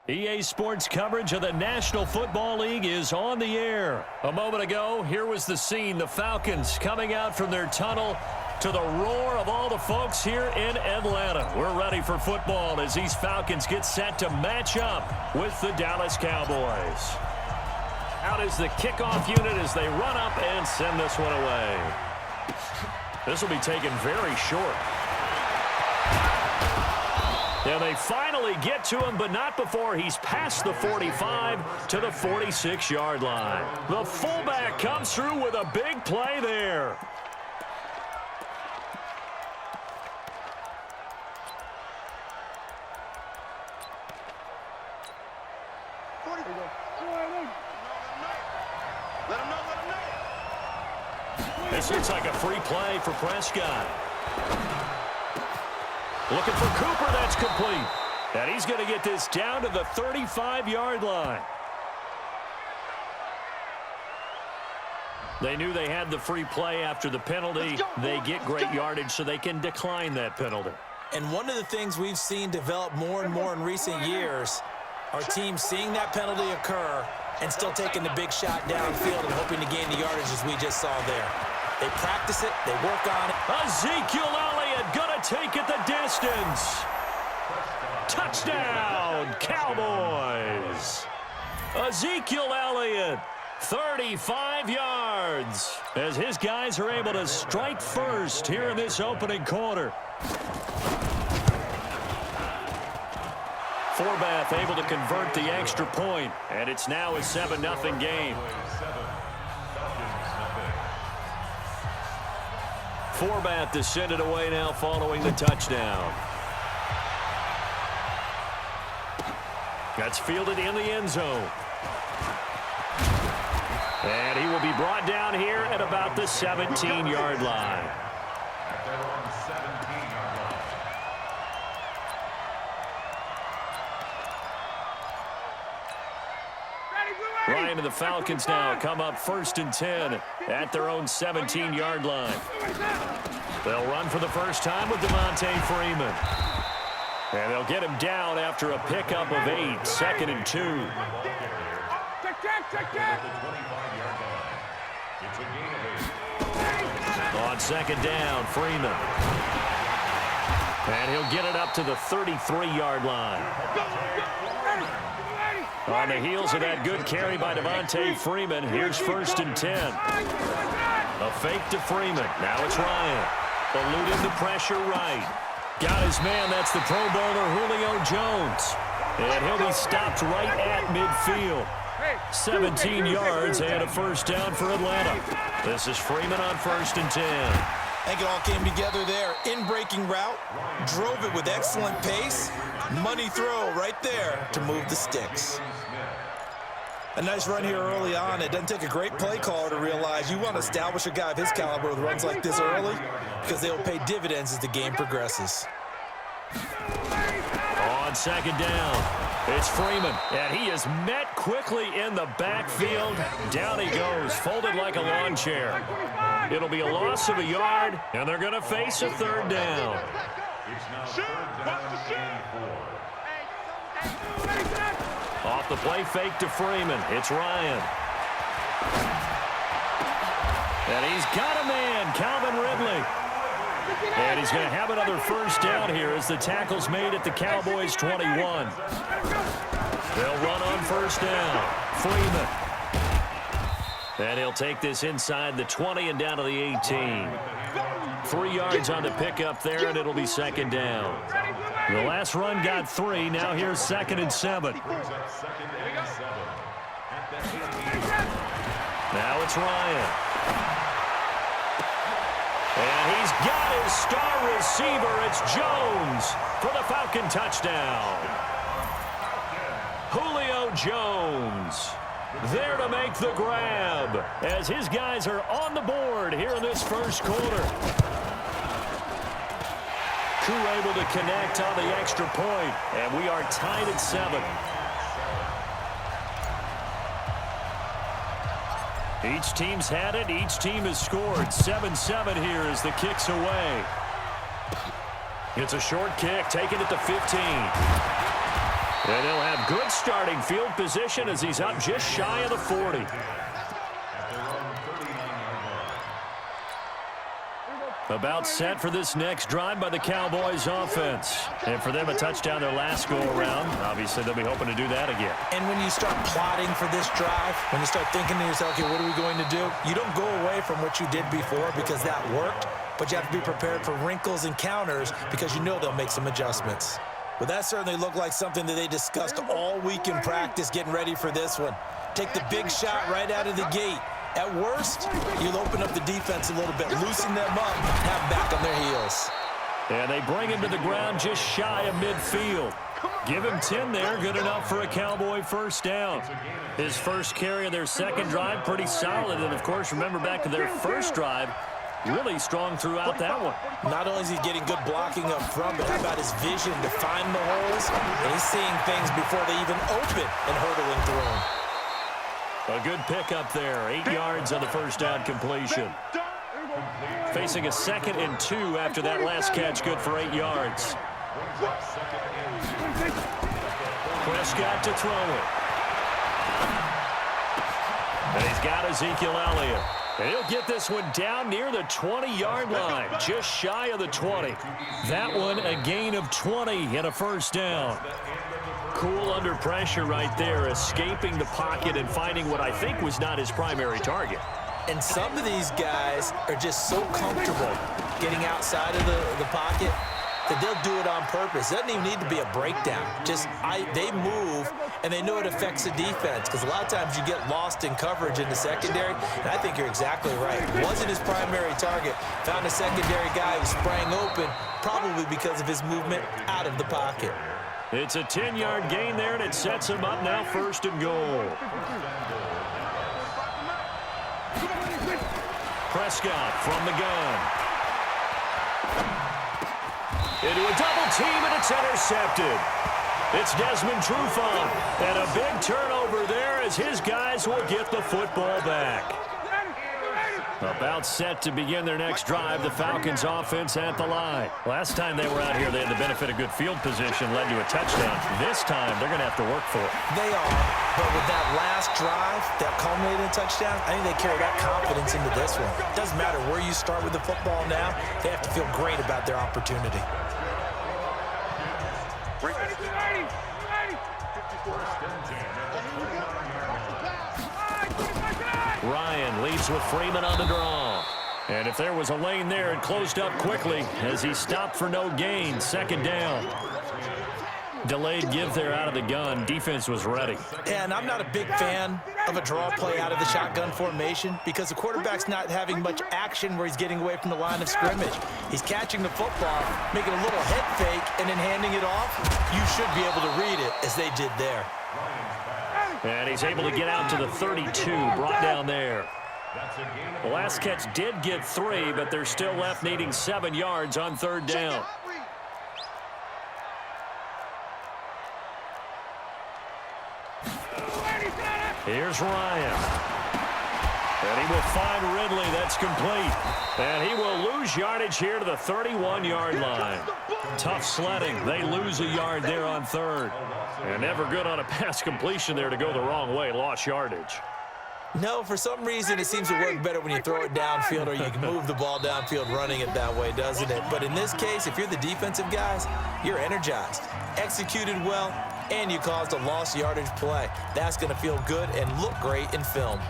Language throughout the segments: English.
EA Sports coverage of the National Football League is on the air. A moment ago, here was the scene. The Falcons coming out from their tunnel to the roar of all the folks here in Atlanta. We're ready for football as these Falcons get set to match up with the Dallas Cowboys. Out is the kickoff unit as they run up and send this one away. This will be taken very short. And they finally get to him, but not before he's past the 45 to the 46-yard line. The fullback comes through with a big play there. This looks like a free play for Prescott. Looking for Cooper, that's complete. And he's going to get this down to the 35-yard line. They knew they had the free play after the penalty. They get great yardage so they can decline that penalty. And one of the things we've seen develop more and more in recent years are teams seeing that penalty occur and still taking the big shot downfield and hoping to gain the yardage as we just saw there. They practice it, they work on it. Ezekiel Elliott gonna take it the distance. Touchdown, Cowboys. Ezekiel Elliott, 35 yards, as his guys are able to strike first here in this opening quarter. Forbath able to convert the extra point, and it's now a 7-0 game. Forbath to send it away now following the touchdown. That's fielded in the end zone. And he will be brought down here at about the 17-yard line. Ryan and the Falcons now come up 1st and 10 at their own 17-yard line. They'll run for the first time with Devontae Freeman. And they'll get him down after a pickup of 8, 2nd and 2. On 2nd down, Freeman. And he'll get it up to the 33-yard line. On the heels of that good carry by Devontae Freeman, here's 1st and 10. A fake to Freeman. Now it's Ryan. Eluding the pressure right. Got his man. That's the Pro Bowler Julio Jones. And he'll be stopped right at midfield. 17 yards and a 1st down for Atlanta. This is Freeman on 1st and 10. I think it all came together there. In-breaking route, drove it with excellent pace. Money throw right there to move the sticks. A nice run here early on. It doesn't take a great play caller to realize you want to establish a guy of his caliber with runs like this early because they'll pay dividends as the game progresses. On 2nd down, it's Freeman, and he is met quickly in the backfield. Down he goes, folded like a lawn chair. It'll be a loss of a yard, and they're going to face a 3rd down. Off the play fake to Freeman. It's Ryan. And he's got a man, Calvin Ridley. And he's going to have another 1st down here as the tackle's made at the Cowboys' 21. They'll run on 1st down. Freeman. And he'll take this inside the 20 and down to the 18. 3 yards on the pickup there, and it'll be 2nd down. The last run got 3. Now here's 2nd and 7. Now it's Ryan. And he's got his star receiver. It's Jones for the Falcon touchdown. Julio Jones there to make the grab as his guys are on the board here in this 1st quarter. Koo able to connect on the extra point, and we are tied at 7. Each team's had it. Each team has scored. 7-7 here as the kick's away. It's a short kick, taken at the 15. And they'll have good starting field position as he's up just shy of the 40. About set for this next drive by the Cowboys offense. And for them, a touchdown their last go-around. Obviously, they'll be hoping to do that again. And when you start plotting for this drive, when you start thinking to yourself, okay, what are we going to do? You don't go away from what you did before because that worked, but you have to be prepared for wrinkles and counters because you know they'll make some adjustments. But that certainly looked like something that they discussed all week in practice getting ready for this one. Take the big shot right out of the gate. At worst, you'll open up the defense a little bit, loosen them up, have them back on their heels. And they bring him to the ground just shy of midfield. Give him 10 there, good enough for a Cowboy first down. His first carry of their second drive, pretty solid. And, of course, remember back to their first drive, really strong throughout that one. Not only is he getting good blocking up front, but how about his vision to find the holes? And he's seeing things before they even open and hurtling through them. A good pickup there. 8 yards on the first down completion. Facing a 2nd and 2 after that last catch, good for 8 yards. Prescott to throw it. And he's got Ezekiel Elliott. And he'll get this one down near the 20-yard line, just shy of the 20. That one a gain of 20 and a first down. Cool under pressure right there, escaping the pocket and finding what I think was not his primary target. And some of these guys are just so comfortable getting outside of the pocket that they'll do it on purpose. It doesn't even need to be a breakdown. They move, and they know it affects the defense because a lot of times you get lost in coverage in the secondary, and I think you're exactly right. Wasn't his primary target. Found a secondary guy who sprang open, probably because of his movement out of the pocket. It's a 10-yard gain there, and it sets him up now 1st and goal. Prescott from the gun. Into a double team, and it's intercepted. It's Desmond Trufant, and a big turnover there as his guys will get the football back. About set to begin their next drive, the Falcons offense at the line. Last time they were out here, they had the benefit of good field position, led to a touchdown. This time, they're going to have to work for it. They are, but with that last drive, that culminated in a touchdown, I think they carry that confidence into this one. It doesn't matter where you start with the football now, they have to feel great about their opportunity. Ryan leads with Freeman on the draw. And if there was a lane there, it closed up quickly as he stopped for no gain. 2nd down. Delayed give there out of the gun. Defense was ready. And I'm not a big fan of a draw play out of the shotgun formation because the quarterback's not having much action where he's getting away from the line of scrimmage. He's catching the football, making a little head fake, and then handing it off. You should be able to read it as they did there. And he's able to get out to the 32, brought down there. The last catch did get 3, but they're still left needing 7 yards on 3rd down. Here's Ryan. And he will find Ridley. That's complete. And he will lose yardage here to the 31-yard line. Tough sledding. They lose a yard there on 3rd. And never good on a pass completion there to go the wrong way. Lost yardage. No, for some reason it seems to work better when you throw it downfield or you can move the ball downfield running it that way, doesn't it? But in this case, if you're the defensive guys, you're energized, executed well, and you caused a lost yardage play. That's going to feel good and look great in film.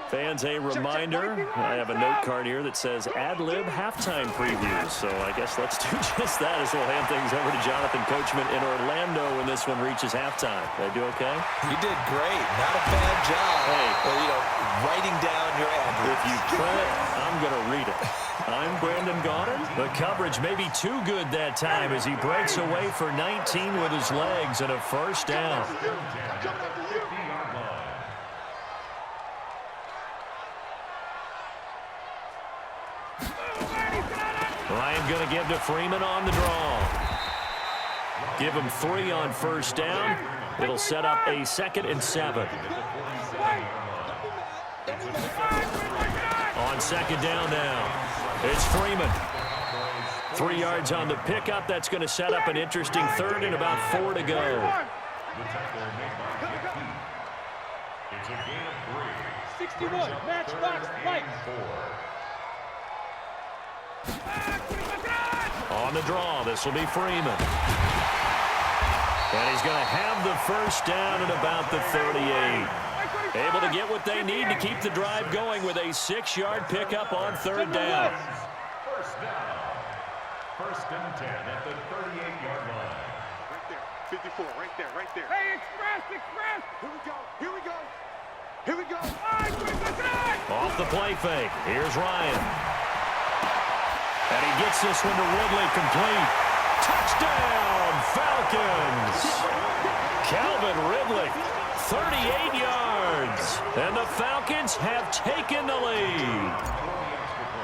Fans, a reminder, I have a note card here that says ad-lib halftime previews. So I guess let's do just that as we'll hand things over to Jonathan Coachman in Orlando when this one reaches halftime. Did I do okay? You did great. Not a bad job. Hey. Well, writing down your ad-libs. If you print it, I'm going to read it. I'm Brandon Gaudin. The coverage may be too good that time as he breaks away for 19 with his legs and a first down. Ryan going to give to Freeman on the draw. Give him 3 on first down. It'll set up a 2nd and 7. On 2nd down now, it's Freeman. 3 yards on the pickup. That's going to set up an interesting 3rd and about 4 to go. It's a gain of 3. 61, match box, fight. On the draw, this will be Freeman. And he's going to have the first down at about the 38. Able to get what they need to keep the drive going with a 6-yard pickup on 3rd down. First down. 1st and 10 at the 38-yard line. Right there, 54, right there, right there. Hey, express! Here we go, here we go. Here we go. Off the play fake. Here's Ryan. And he gets this one to Ridley, complete. Touchdown, Falcons! Calvin Ridley, 38 yards. And the Falcons have taken the lead.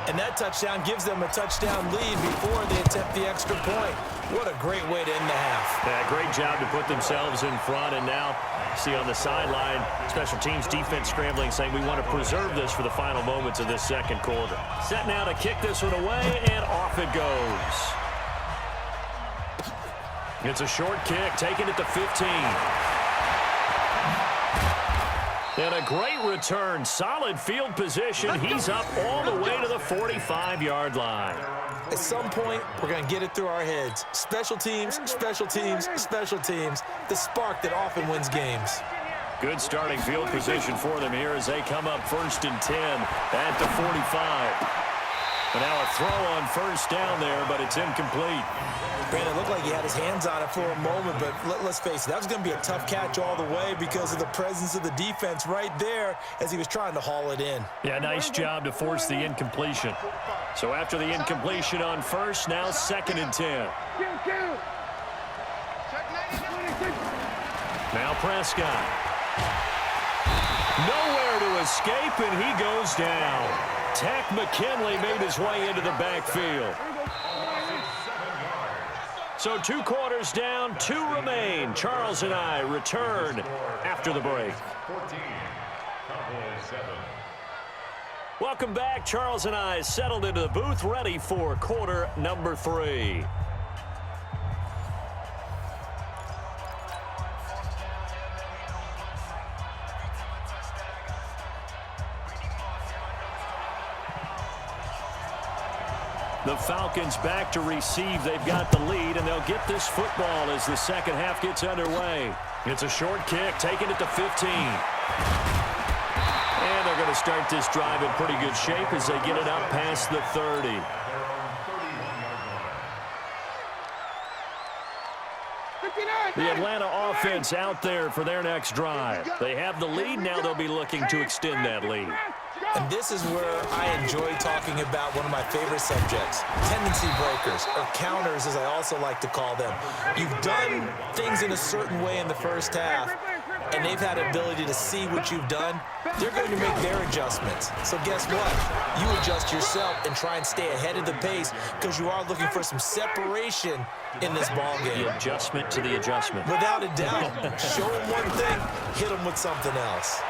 And that touchdown gives them a touchdown lead before they attempt the extra point. What a great way to end the half. Yeah, great job to put themselves in front. And now, see on the sideline, special teams defense scrambling, saying we want to preserve this for the final moments of this 2nd quarter. Set now to kick this one away, and off it goes. It's a short kick, taken at the 15. And a great return, solid field position. He's up all the way to the 45-yard line. At some point, we're going to get it through our heads. Special teams, special teams, special teams. The spark that often wins games. Good starting field position for them here as they come up 1st and 10 at the 45. And now a throw on first down there, but it's incomplete. Brandon, it looked like he had his hands on it for a moment, but let's face it, that was going to be a tough catch all the way because of the presence of the defense right there as he was trying to haul it in. Yeah, nice job to force the incompletion. So after the incompletion on first, now 2nd and 10. Now Prescott. Nowhere to escape, and he goes down. Tech McKinley made his way into the backfield. So 2 quarters down, 2 remain. Charles and I return after the break. 14, Cowboys 7. Welcome back. Charles and I settled into the booth, ready for quarter number 3. The Falcons back to receive. They've got the lead, and they'll get this football as the 2nd half gets underway. It's a short kick, taken at the 15. And they're going to start this drive in pretty good shape as they get it up past the 30. The Atlanta offense out there for their next drive. They have the lead. Now they'll be looking to extend that lead. And this is where I enjoy talking about one of my favorite subjects, tendency breakers, or counters as I also like to call them. You've done things in a certain way in the first half, and they've had the ability to see what you've done. They're going to make their adjustments. So guess what? You adjust yourself and try and stay ahead of the pace because you are looking for some separation in this ball game. The adjustment to the adjustment. Without a doubt. Show them one thing, hit them with something else.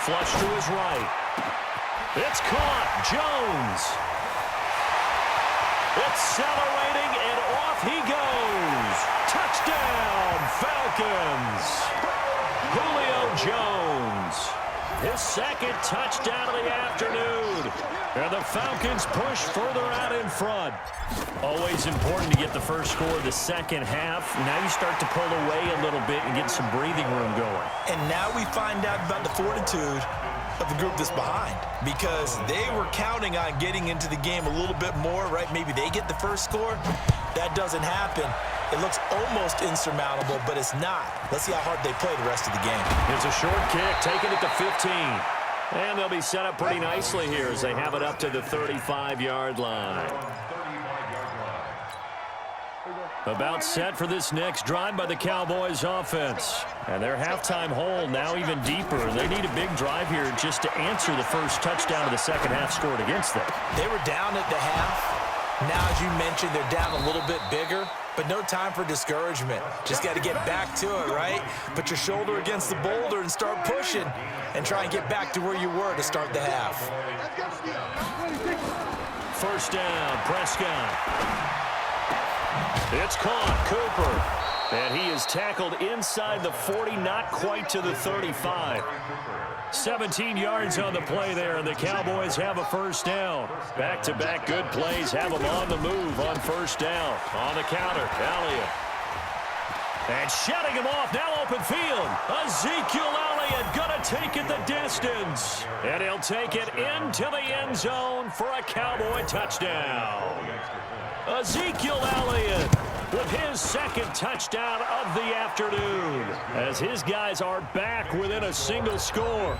Flush to his right. It's caught. Jones. Accelerating, and off he goes. Touchdown, Falcons. Julio Jones. His 2nd touchdown of the afternoon. And the Falcons push further out in front. Always important to get the first score of the 2nd half. Now you start to pull away a little bit and get some breathing room going. And now we find out about the fortitude of the group that's behind because they were counting on getting into the game a little bit more, right? Maybe they get the first score. That doesn't happen. It looks almost insurmountable, but it's not. Let's see how hard they play the rest of the game. It's a short kick, taken at the 15. And they'll be set up pretty nicely here as they have it up to the 35-yard line. About set for this next drive by the Cowboys offense. And their halftime hole now even deeper. They need a big drive here just to answer the first touchdown of the 2nd half scored against them. They were down at the half. Now, as you mentioned, they're down a little bit bigger, but no time for discouragement. Just got to get back to it, right? Put your shoulder against the boulder and start pushing and try and get back to where you were to start the half. First down, Prescott. It's caught, Cooper. And he is tackled inside the 40, not quite to the 35. 17 yards on the play there, and the Cowboys have a first down. Back-to-back good plays have them on the move on first down. On the counter, Elliott. And shutting him off, now open field. Ezekiel Elliott gonna take it the distance. And he'll take it into the end zone for a Cowboy touchdown. Ezekiel Elliott with his second touchdown of the afternoon, as his guys are back within a single score.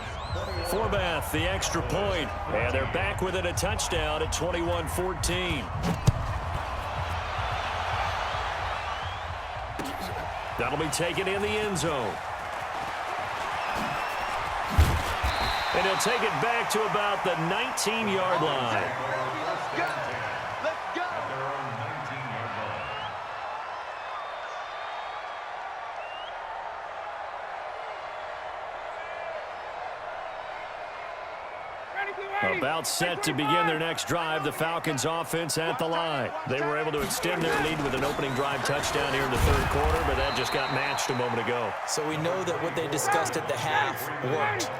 Forbath, the extra point, and they're back within a touchdown at 21-14. That'll be taken in the end zone. And he'll take it back to about the 19-yard line. About set to begin their next drive, the Falcons offense at the line. They were able to extend their lead with an opening drive touchdown here in the third quarter, but that just got matched a moment ago. So we know that what they discussed at the half worked.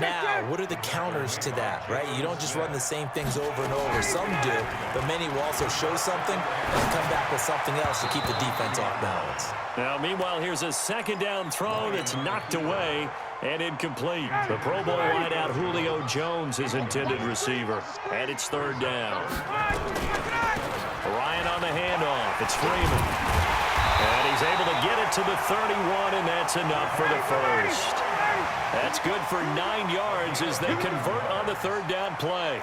Now, what are the counters to that, right? You don't just run the same things over and over. Some do, but many will also show something and come back with something else to keep the defense off balance. Now, meanwhile, here's a second down throw that's knocked away and incomplete. The Pro Bowl wideout Julio Jones is intended receiver, and it's third down. Ryan on the handoff. It's Freeman. And he's able to get it to the 31, and that's enough for the first. That's good for 9 yards as they convert on the third down play.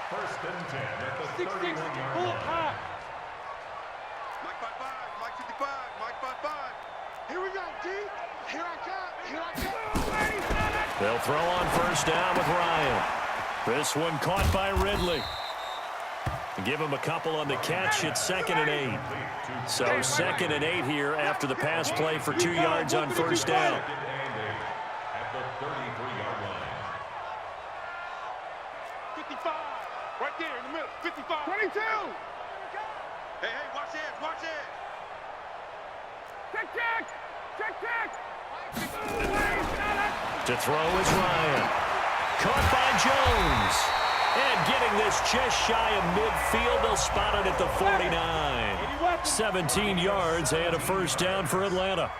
First and 10 at the 31-yard line. Mike 55, Mike 55, Mike 55. Here we go, D. Here I come. Here I come. They'll throw on first down with Ryan. This one caught by Ridley. Give him a couple on the catch. It's 2nd and 8. So 2nd and 8 here after the pass play for 2 yards on first down. At the 33-yard line. 55. Right there in the middle. 55. 22. Hey, watch it. Watch it. Check. To throw is Ryan. Caught by Jones. And getting this just shy of midfield, they'll spot it at the 49. 17 yards and a first down for Atlanta.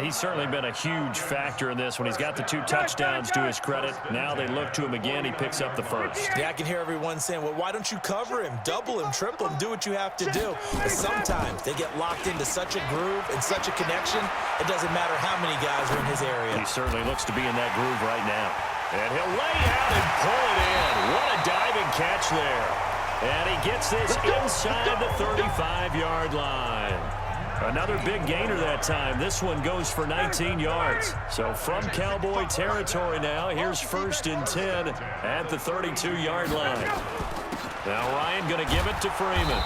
He's certainly been a huge factor in this when he's got the 2 touchdowns to his credit. Now they look to him again. He picks up the first. Yeah, I can hear everyone saying, well, why don't you cover him, double him, triple him, do what you have to do. But sometimes they get locked into such a groove and such a connection, it doesn't matter how many guys are in his area. He certainly looks to be in that groove right now. And he'll lay out and pull it in. What a diving catch there. And he gets this inside the 35-yard line. Another big gainer that time. This one goes for 19 yards. So from Cowboy territory now, here's 1st and 10 at the 32-yard line. Now Ryan going to give it to Freeman.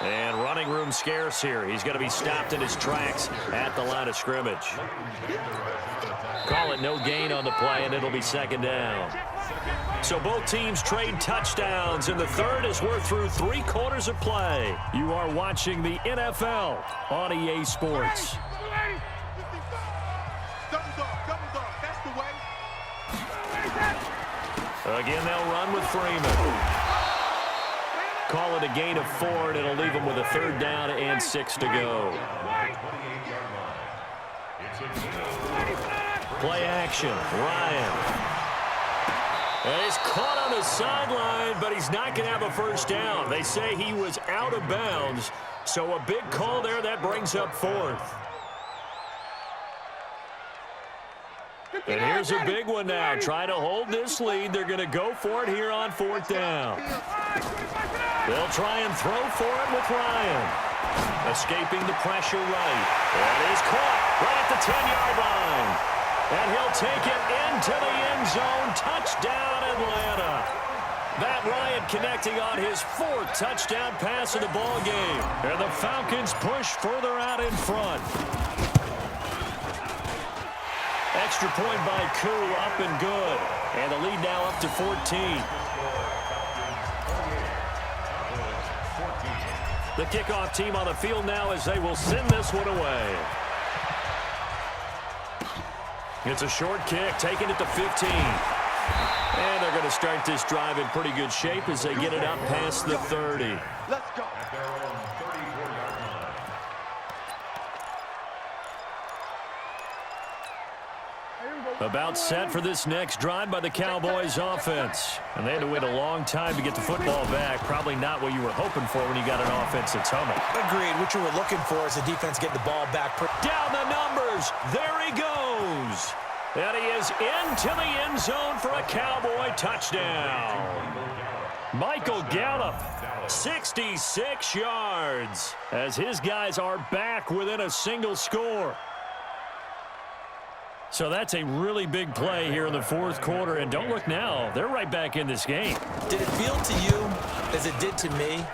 And running room scarce here. He's going to be stopped in his tracks at the line of scrimmage. Call it no gain on the play, and it'll be 2nd down. So both teams trade touchdowns in the third as we're through 3 quarters of play. You are watching the NFL on EA Sports. Again, they'll run with Freeman. Call it a gain of 4, and it'll leave them with a 3rd down and 6 to go. Play action, Ryan. And he's caught on the sideline, but he's not going to have a first down. They say he was out of bounds, so a big call there. That brings up 4th. And here's a big one now. Trying to hold this lead. They're going to go for it here on 4th down. They'll try and throw for it with Ryan. Escaping the pressure right. And he's caught right at the 10-yard line. And he'll take it into the end zone. Touchdown, Atlanta. Matt Ryan connecting on his 4th touchdown pass of the ball game. And the Falcons push further out in front. Extra point by Koo, up and good. And the lead now up to 14. The kickoff team on the field now as they will send this one away. It's a short kick, taking it to 15. And they're going to start this drive in pretty good shape as they get it up past the 30. Let's go. About set for this next drive by the Cowboys offense. And they had to wait a long time to get the football back. Probably not what you were hoping for when you got an offense that's humming. Agreed. What you were looking for is the defense getting the ball back. Down the numbers. There he goes. And he is into the end zone for a Cowboy touchdown. Michael Gallup, 66 yards, as his guys are back within a single score. So that's a really big play here in the 4th quarter. And don't look now, they're right back in this game. Did it feel to you, as it did to me,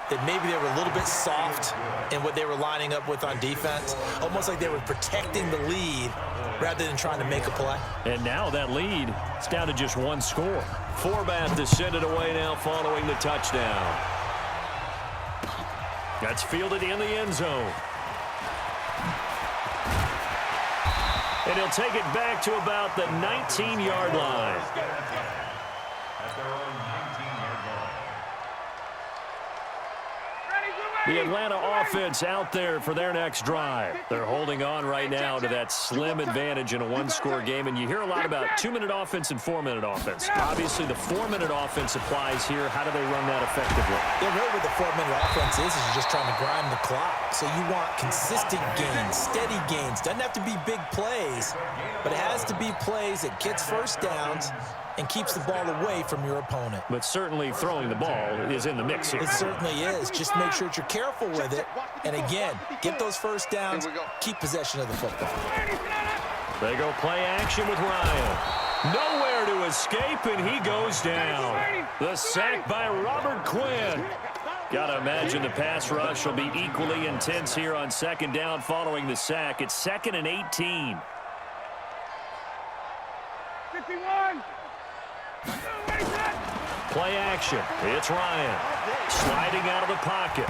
that maybe they were a little bit soft in what they were lining up with on defense? Almost like they were protecting the lead rather than trying to make a play. And now that lead is down to just 1 score. Forbath to send it away now following the touchdown. That's fielded in the end zone. And he'll take it back to about the 19-yard line. At their own 19-yard line. The Atlanta offense out there for their next drive. They're holding on right now to that slim advantage in a 1-score game. And you hear a lot about 2-minute offense and 4-minute offense. Obviously, the 4-minute offense applies here. How do they run that effectively? Yeah, really what the 4-minute offense is you're just trying to grind the clock. So you want consistent gains, steady gains. Doesn't have to be big plays, but it has to be plays that gets first downs and keeps the ball away from your opponent. But certainly throwing the ball is in the mix here. It certainly is. Just make sure that you're careful with it. And again, get those first downs, keep possession of the football. They go play action with Ryan. Nowhere to escape, and he goes down. The sack by Robert Quinn. Got to imagine the pass rush will be equally intense here on 2nd down following the sack. It's 2nd and 18. 51. Play action. It's Ryan. Sliding out of the pocket.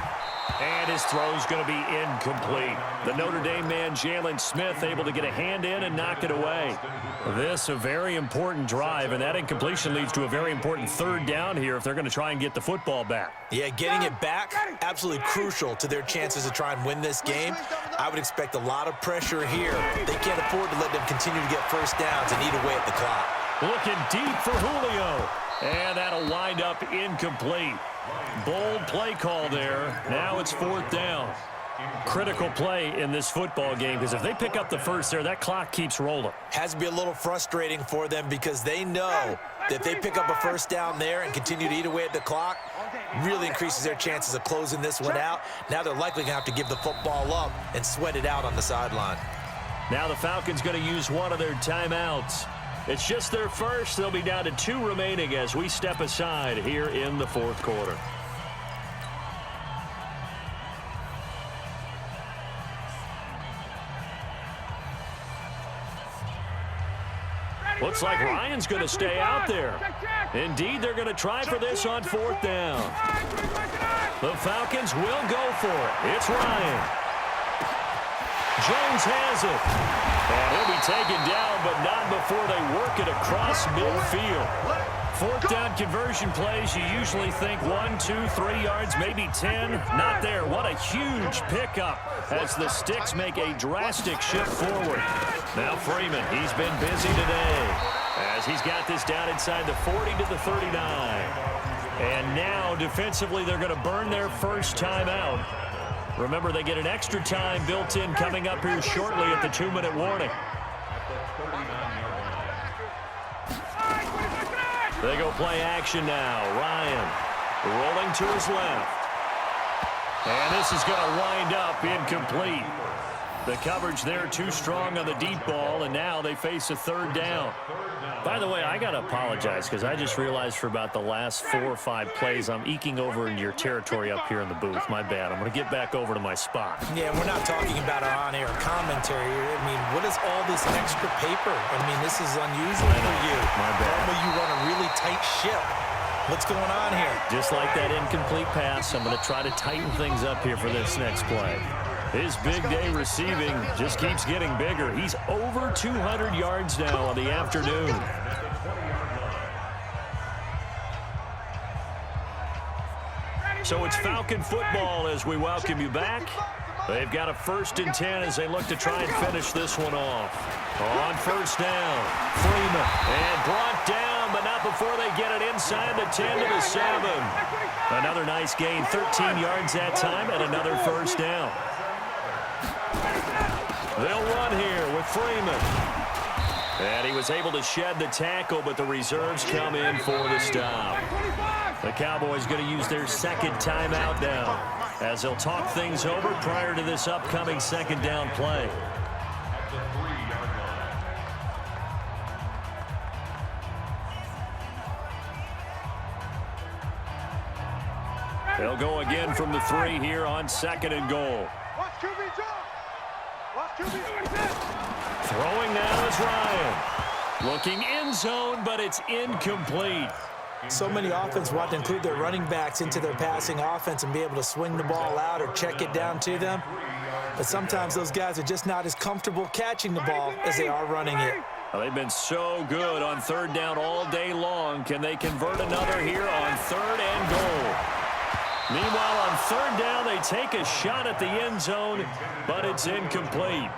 And his throw's going to be incomplete. The Notre Dame man, Jalen Smith, able to get a hand in and knock it away. This a very important drive, and that incompletion leads to a very important 3rd down here if they're going to try and get the football back. Yeah, getting it back, absolutely crucial to their chances to try and win this game. I would expect a lot of pressure here. They can't afford to let them continue to get first downs and eat away at the clock. Looking deep for Julio. And that'll wind up incomplete. Bold play call there. Now it's 4th down. Critical play in this football game because if they pick up the first there, that clock keeps rolling. Has to be a little frustrating for them because they know that if they pick up a first down there and continue to eat away at the clock, really increases their chances of closing this one out. Now they're likely going to have to give the football up and sweat it out on the sideline. Now the Falcons going to use one of their timeouts. It's just their first. They'll be down to 2 remaining as we step aside here in the 4th quarter. Looks like Ryan's going to stay out there. Indeed, they're going to try for this on 4th down. The Falcons will go for it. It's Ryan. Jones has it. And he'll be taken down, but not before they work it across midfield. 4th down conversion plays, you usually think 1, 2, 3 yards, maybe 10. Not there. What a huge pickup as the Sticks make a drastic shift forward. Now Freeman, he's been busy today as he's got this down inside the 40 to the 39. And now defensively they're going to burn their first timeout. Remember, they get an extra time built in coming up here shortly at the 2-minute warning. They go play action now. Ryan rolling to his left. And this is going to wind up incomplete. The coverage there too strong on the deep ball, and now they face a third down. By the way, I got to apologize because I just realized for about the last 4 or 5 plays I'm eking over into your territory up here in the booth. My bad. I'm going to get back over to my spot. Yeah, we're not talking about our on-air commentary. I mean, what is all this extra paper? I mean, this is unusual for you. My bad. Normally you run a really tight ship. What's going on here? Just like that incomplete pass, I'm going to try to tighten things up here for this next play. His big day receiving just keeps getting bigger. He's over 200 yards now on the afternoon. So it's Falcon football as we welcome you back. They've got a 1st and 10 as they look to try and finish this one off. On 1st down, Freeman, and brought down, but not before they get it inside the 10 to the 7. Another nice gain, 13 yards that time, and another 1st down. They'll run here with Freeman. And he was able to shed the tackle, but the reserves come in for the stop. The Cowboys going to use their 2nd timeout now as they'll talk things over prior to this upcoming 2nd down play. They'll go again from the 3 here on 2nd and goal. Throwing now is Ryan. Looking end zone, but it's incomplete. So many offenses want to include their running backs into their passing offense and be able to swing the ball out or check it down to them. But sometimes those guys are just not as comfortable catching the ball as they are running it. Well, they've been so good on 3rd down all day long. Can they convert another here on 3rd and goal? Meanwhile, on 3rd down, they take a shot at the end zone, but it's incomplete.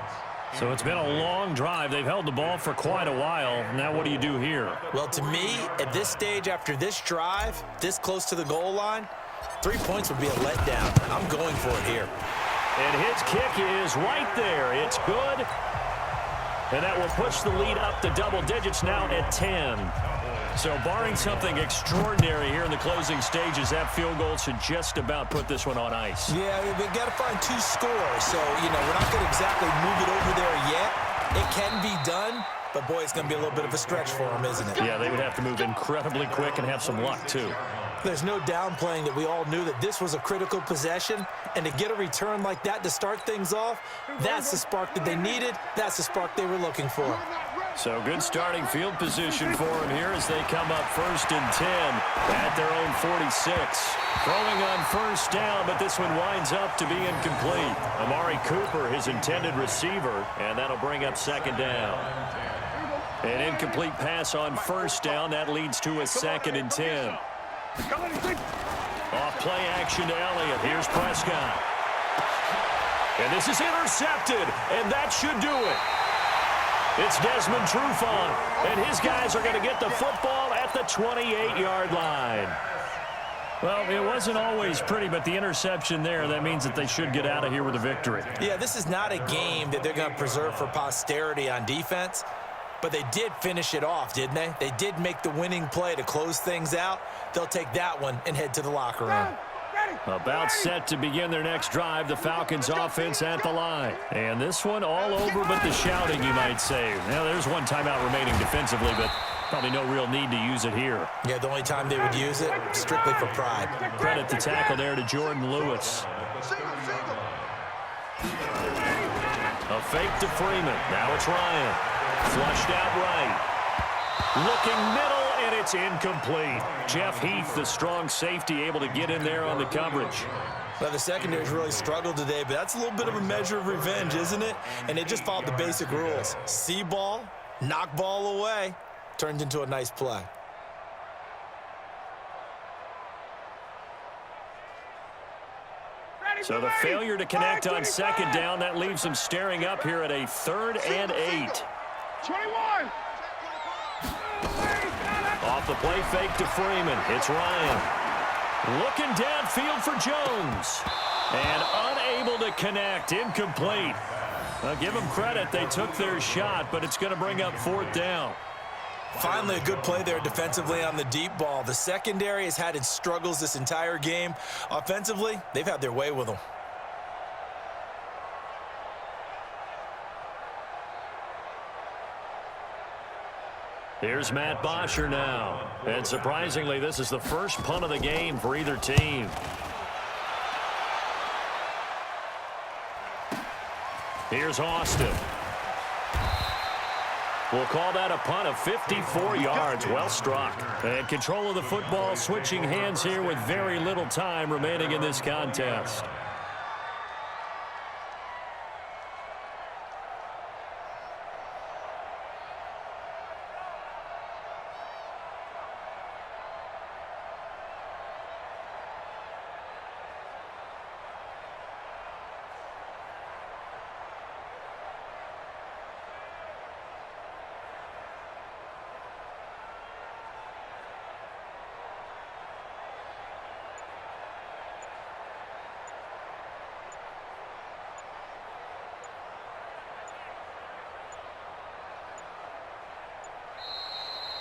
So it's been a long drive. They've held the ball for quite a while. Now what do you do here? Well, to me, at this stage after this drive, this close to the goal line, 3 points would be a letdown. I'm going for it here. And his kick is right there. It's good. And that will push the lead up to double digits now at 10. So barring something extraordinary here in the closing stages, that field goal should just about put this one on ice. Yeah, they've got to find 2 scores. So, we're not going to exactly move it over there yet. It can be done, but, boy, it's going to be a little bit of a stretch for them, isn't it? Yeah, they would have to move incredibly quick and have some luck, too. There's no downplaying that we all knew that this was a critical possession, and to get a return like that to start things off, that's the spark that they needed. That's the spark they were looking for. So good starting field position for them here as they come up 1st and 10 at their own 46. Throwing on 1st down, but this one winds up to be incomplete. Amari Cooper, his intended receiver, and that'll bring up 2nd down. An incomplete pass on 1st down. That leads to a 2nd and 10. Off play action to Elliott. Here's Prescott. And this is intercepted, and that should do it. It's Desmond Trufant, and his guys are going to get the football at the 28-yard line. Well, it wasn't always pretty, but the interception there, that means that they should get out of here with a victory. Yeah, this is not a game that they're going to preserve for posterity on defense, but they did finish it off, didn't they? They did make the winning play to close things out. They'll take that one and head to the locker room. About set to begin their next drive, the Falcons offense at the line. And this one all over but the shouting, you might say. Now, there's one timeout remaining defensively, but probably no real need to use it here. Yeah, the only time they would use it, strictly for pride. Credit the tackle there to Jordan Lewis. A fake to Freeman. Now it's Ryan. Flushed out right. Looking middle, and it's incomplete. Jeff Heath, the strong safety, able to get in there on the coverage. Well, the secondary's really struggled today, but that's a little bit of a measure of revenge, isn't it? And they just followed the basic rules. See ball, knock ball away, turned into a nice play. So the failure to connect on 2nd down, that leaves them staring up here at a 3rd and 8. 21. Off the play fake to Freeman. It's Ryan. Looking downfield for Jones. And unable to connect. Incomplete. I'll give them credit. They took their shot, but it's going to bring up 4th down. Finally, a good play there defensively on the deep ball. The secondary has had its struggles this entire game. Offensively, they've had their way with them. Here's Matt Bosher now. And surprisingly, this is the first punt of the game for either team. Here's Austin. We'll call that a punt of 54 yards. Well struck. And control of the football switching hands here with very little time remaining in this contest.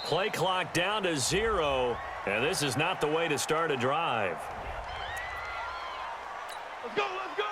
Play clock down to 0, and this is not the way to start a drive. Let's go, let's go!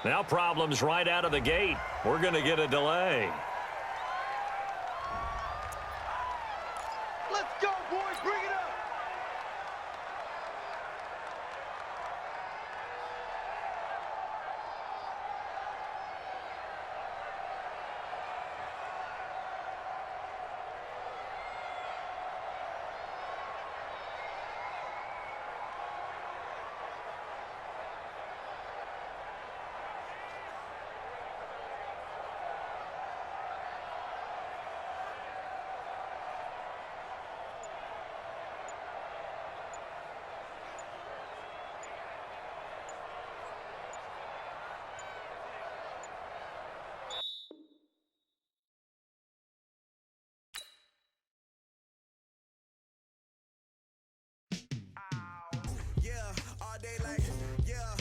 Now problems right out of the gate. We're going to get a delay. Let's go, boys! Bring it up! Yeah, all day like, yeah.